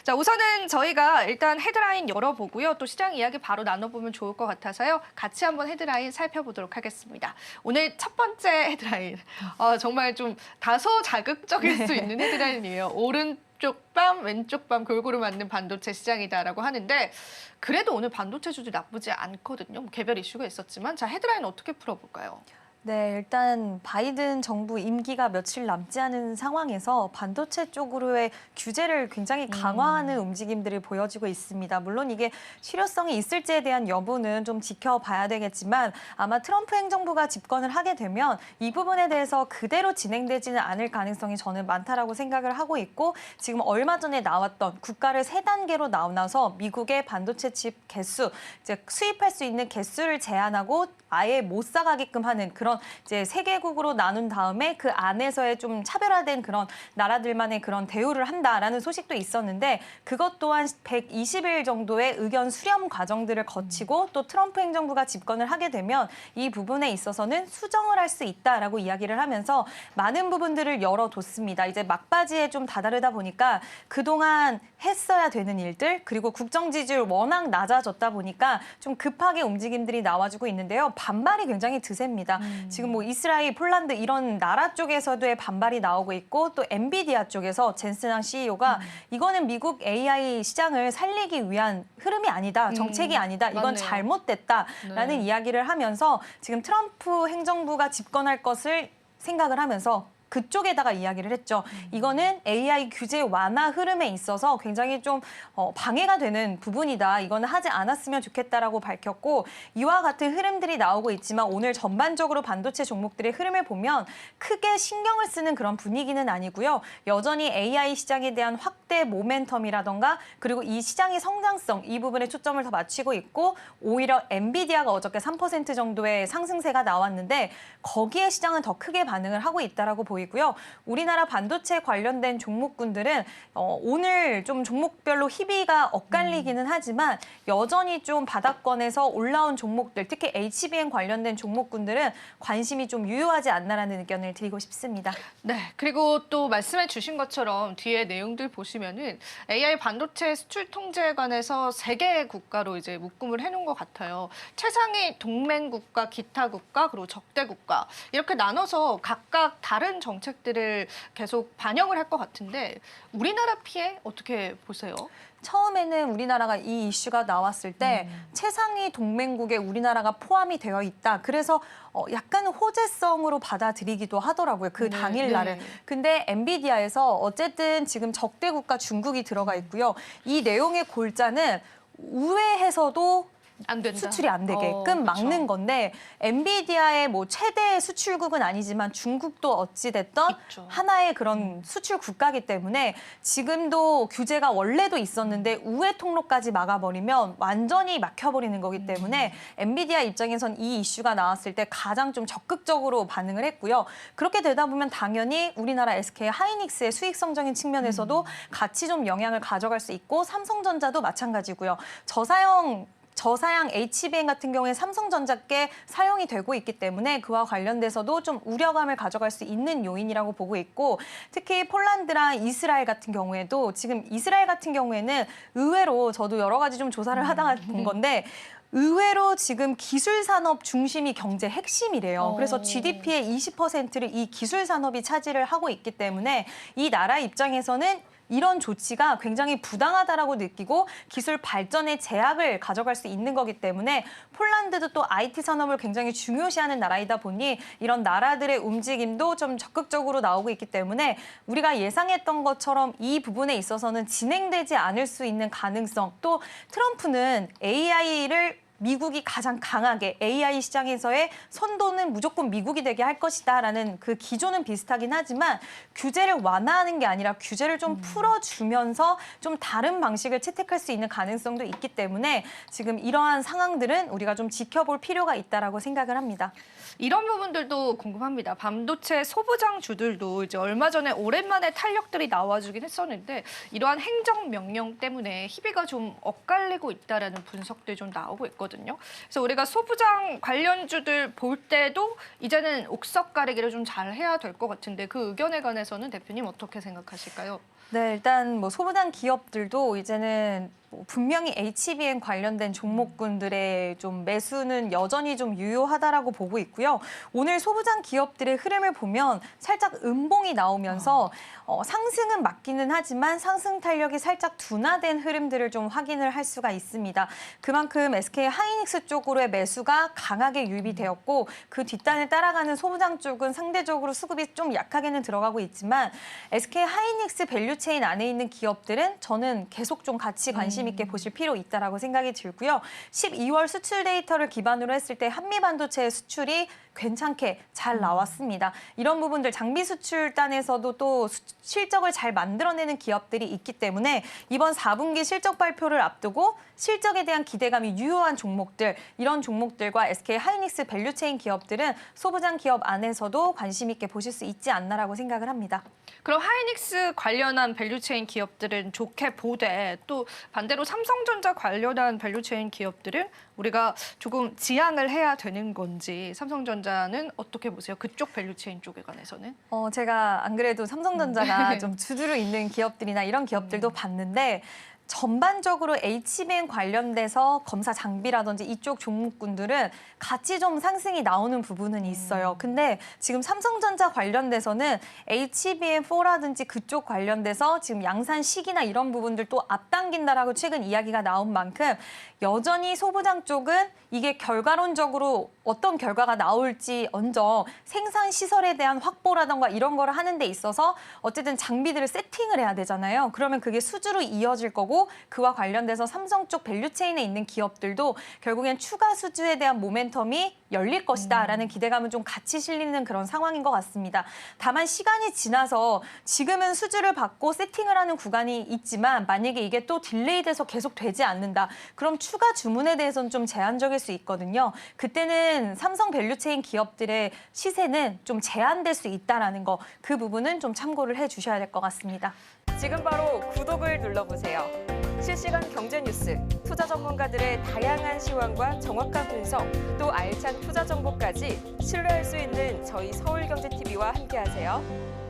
자, 우선은 저희가 일단 헤드라인 열어보고요. 또 시장 이야기 바로 나눠보면 좋을 것 같아서요. 같이 한번 헤드라인 살펴보도록 하겠습니다. 오늘 첫 번째 헤드라인. 정말 좀 다소 자극적일 수 있는 헤드라인이에요. 오른쪽 밤, 왼쪽 밤 골고루 맞는 반도체 시장이다라고 하는데 그래도 오늘 반도체 주들 나쁘지 않거든요. 개별 이슈가 있었지만 자, 헤드라인 어떻게 풀어볼까요? 네, 일단 바이든 정부 임기가 며칠 남지 않은 상황에서 반도체 쪽으로의 규제를 굉장히 강화하는 움직임들이 보여지고 있습니다. 물론 이게 실효성이 있을지에 대한 여부는 좀 지켜봐야 되겠지만 아마 트럼프 행정부가 집권을 하게 되면 이 부분에 대해서 그대로 진행되지는 않을 가능성이 저는 많다라고 생각을 하고 있고 지금 얼마 전에 나왔던 국가를 3단계로 나눠서 미국의 반도체 칩 개수, 이제 수입할 수 있는 개수를 제한하고 아예 못 사가게끔 하는 그런 이제 3개국으로 나눈 다음에 그 안에서의 좀 차별화된 그런 나라들만의 그런 대우를 한다라는 소식도 있었는데 그것 또한 120일 정도의 의견 수렴 과정들을 거치고 또 트럼프 행정부가 집권을 하게 되면 이 부분에 있어서는 수정을 할 수 있다라고 이야기를 하면서 많은 부분들을 열어뒀습니다. 이제 막바지에 좀 다다르다 보니까 그동안 했어야 되는 일들 그리고 국정 지지율 워낙 낮아졌다 보니까 좀 급하게 움직임들이 나와주고 있는데요. 반발이 굉장히 드셉니다. 지금 뭐 이스라엘, 폴란드 이런 나라 쪽에서도의 반발이 나오고 있고 또 엔비디아 쪽에서 젠슨 CEO가 이거는 미국 AI 시장을 살리기 위한 흐름이 아니다, 정책이 아니다, 이건 맞네요. 잘못됐다라는 네. 이야기를 하면서 지금 트럼프 행정부가 집권할 것을 생각을 하면서 그쪽에다가 이야기를 했죠. 이거는 AI 규제 완화 흐름에 있어서 굉장히 좀 방해가 되는 부분이다. 이거는 하지 않았으면 좋겠다라고 밝혔고 이와 같은 흐름들이 나오고 있지만 오늘 전반적으로 반도체 종목들의 흐름을 보면 크게 신경을 쓰는 그런 분위기는 아니고요. 여전히 AI 시장에 대한 확대 모멘텀이라던가 그리고 이 시장의 성장성 이 부분에 초점을 더 맞추고 있고 오히려 엔비디아가 어저께 3% 정도의 상승세가 나왔는데 거기에 시장은 더 크게 반응을 하고 있다라고 보이고요. 우리나라 반도체 관련된 종목군들은 오늘 좀 종목별로 희비가 엇갈리기는 하지만 여전히 좀 바닥권에서 올라온 종목들, 특히 HBM 관련된 종목군들은 관심이 좀 유효하지 않나라는 의견을 드리고 싶습니다. 네, 그리고 또 말씀해 주신 것처럼 뒤에 내용들 보시면은 AI 반도체 수출 통제에 관해서 3개의 국가로 이제 묶음을 해놓은 것 같아요. 최상위 동맹 국가, 기타 국가, 그리고 적대 국가 이렇게 나눠서 각각 다른 정책들을 계속 반영을 할 것 같은데 우리나라 피해 어떻게 보세요? 처음에는 우리나라가 이 이슈가 나왔을 때 최상위 동맹국에 우리나라가 포함이 되어 있다. 그래서 약간 호재성으로 받아들이기도 하더라고요. 그 네, 당일날은. 네. 근데 엔비디아에서 어쨌든 지금 적대 국가 중국이 들어가 있고요. 이 내용의 골자는 우회해서도 안 된다. 수출이 안 되게끔 그쵸. 막는 건데 엔비디아의 뭐 최대 수출국은 아니지만 중국도 어찌됐던 있죠. 하나의 그런 수출 국가이기 때문에 지금도 규제가 원래도 있었는데 우회 통로까지 막아버리면 완전히 막혀버리는 거기 때문에 엔비디아 입장에선 이 이슈가 나왔을 때 가장 좀 적극적으로 반응을 했고요. 그렇게 되다 보면 당연히 우리나라 SK 하이닉스의 수익 성장인 측면에서도 같이 좀 영향을 가져갈 수 있고 삼성전자도 마찬가지고요. 저사양 HBM 같은 경우에 삼성전자께 사용이 되고 있기 때문에 그와 관련돼서도 좀 우려감을 가져갈 수 있는 요인이라고 보고 있고 특히 폴란드랑 이스라엘 같은 경우에도 지금 이스라엘 같은 경우에는 의외로 저도 여러 가지 좀 조사를 하다가 본 건데 의외로 지금 기술 산업 중심이 경제 핵심이래요. 그래서 GDP의 20%를 이 기술 산업이 차지를 하고 있기 때문에 이 나라 입장에서는 이런 조치가 굉장히 부당하다라고 느끼고 기술 발전에 제약을 가져갈 수 있는 거기 때문에 폴란드도 또 IT 산업을 굉장히 중요시하는 나라이다 보니 이런 나라들의 움직임도 좀 적극적으로 나오고 있기 때문에 우리가 예상했던 것처럼 이 부분에 있어서는 진행되지 않을 수 있는 가능성 또 트럼프는 AI를 미국이 가장 강하게 AI 시장에서의 선도는 무조건 미국이 되게 할 것이다라는 그 기조는 비슷하긴 하지만 규제를 완화하는 게 아니라 규제를 좀 풀어주면서 좀 다른 방식을 채택할 수 있는 가능성도 있기 때문에 지금 이러한 상황들은 우리가 좀 지켜볼 필요가 있다라고 생각을 합니다. 이런 부분들도 궁금합니다. 반도체 소부장주들도 이제 얼마 전에 오랜만에 탄력들이 나와주긴 했었는데 이러한 행정명령 때문에 희비가 좀 엇갈리고 있다라는 분석들이 좀 나오고 있거든요. 그래서 우리가 소부장 관련주들 볼 때도 이제는 옥석 가리기를 좀 잘 해야 될 것 같은데 그 의견에 관해서는 대표님 어떻게 생각하실까요? 네, 일단 뭐 소부장 기업들도 이제는 뭐 분명히 HBM 관련된 종목군들의 좀 매수는 여전히 좀 유효하다라고 보고 있고요. 오늘 소부장 기업들의 흐름을 보면 살짝 음봉이 나오면서 상승은 맞기는 하지만 상승 탄력이 살짝 둔화된 흐름들을 좀 확인을 할 수가 있습니다. 그만큼 SK 하이닉스 쪽으로의 매수가 강하게 유입되었고 그 뒷단을 따라가는 소부장 쪽은 상대적으로 수급이 좀 약하게는 들어가고 있지만 SK 하이닉스 밸류체인 안에 있는 기업들은 저는 계속 좀 같이 관심 있게 보실 필요 있다라고 생각이 들고요. 12월 수출 데이터를 기반으로 했을 때 한미반도체 수출이 괜찮게 잘 나왔습니다. 이런 부분들 장비 수출단에서도 또 실적을 잘 만들어내는 기업들이 있기 때문에 이번 4분기 실적 발표를 앞두고 실적에 대한 기대감이 유효한 종목들, 이런 종목들과 SK 하이닉스 밸류체인 기업들은 소부장 기업 안에서도 관심 있게 보실 수 있지 않나라고 생각을 합니다. 그럼 하이닉스 관련한 밸류체인 기업들은 좋게 보되 또 반대로 삼성전자 관련한 밸류체인 기업들은 우리가 조금 지양을 해야 되는 건지 삼성전자는 어떻게 보세요? 그쪽 밸류체인 쪽에 관해서는? 제가 안 그래도 삼성전자가 좀 주두로 있는 기업들이나 이런 기업들도 봤는데 전반적으로 HBM 관련돼서 검사 장비라든지 이쪽 종목군들은 같이 좀 상승이 나오는 부분은 있어요. 근데 지금 삼성전자 관련돼서는 HBM4라든지 그쪽 관련돼서 지금 양산 시기나 이런 부분들 또 앞당긴다라고 최근 이야기가 나온 만큼 여전히 소부장 쪽은 이게 결과론적으로 어떤 결과가 나올지 먼저 생산 시설에 대한 확보라던가 이런 거를 하는 데 있어서 어쨌든 장비들을 세팅을 해야 되잖아요. 그러면 그게 수주로 이어질 거고 그와 관련돼서 삼성 쪽 밸류체인에 있는 기업들도 결국엔 추가 수주에 대한 모멘텀이 열릴 것이다라는 기대감은 좀 같이 실리는 그런 상황인 것 같습니다. 다만 시간이 지나서 지금은 수주를 받고 세팅을 하는 구간이 있지만 만약에 이게 또 딜레이돼서 계속 되지 않는다. 그럼 추가 주문에 대해서는 좀 제한적일 수 있거든요. 그때는 삼성 밸류체인 기업들의 시세는 좀 제한될 수 있다라는 거, 그 부분은 좀 참고를 해주셔야 될 것 같습니다. 지금 바로 구독을 눌러보세요. 실시간 경제 뉴스, 투자 전문가들의 다양한 시황과 정확한 분석, 또 알찬 투자 정보까지 신뢰할 수 있는 저희 서울경제TV와 함께하세요.